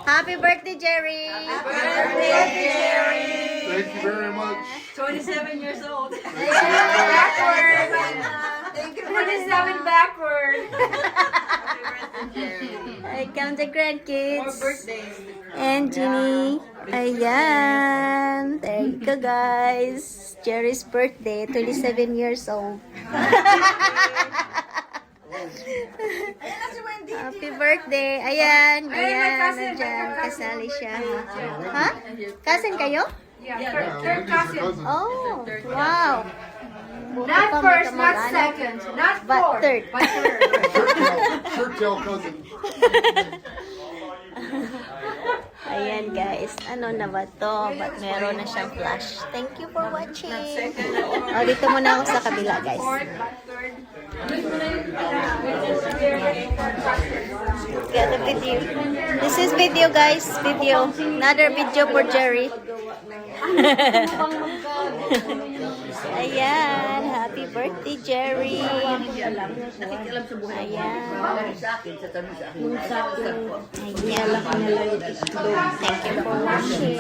Happy birthday, Jerry! Happy birthday, Jerry! Thank you very much. 27 years old. Backward. Thank you. 27 backward. I count the grandkids. More birthdays. And Ginny. Ayan. There you go, guys. Jerry's birthday. 27 years old. Happy birthday. Ayan. Ayan. Nandiyan. Kasali siya. Ha? Cousin kayo? Yeah, Yeah, third Wendy's her cousin. cousin. Oh. Wow. Buti Not pa first, not magkamag-anak. second, not But fourth, third. but third. Shirt tail cousin. Ayan, guys. Ano na ba to? Ba't meron na siyang flash? Thank you for watching. Oh, dito muna ako sa kabila, guys. Fourth, but third. Get the video. This is video, guys. Video. Another video for Jerry. Ayan. Happy birthday, Jerry. Ayan. Ayan. Thank you for watching.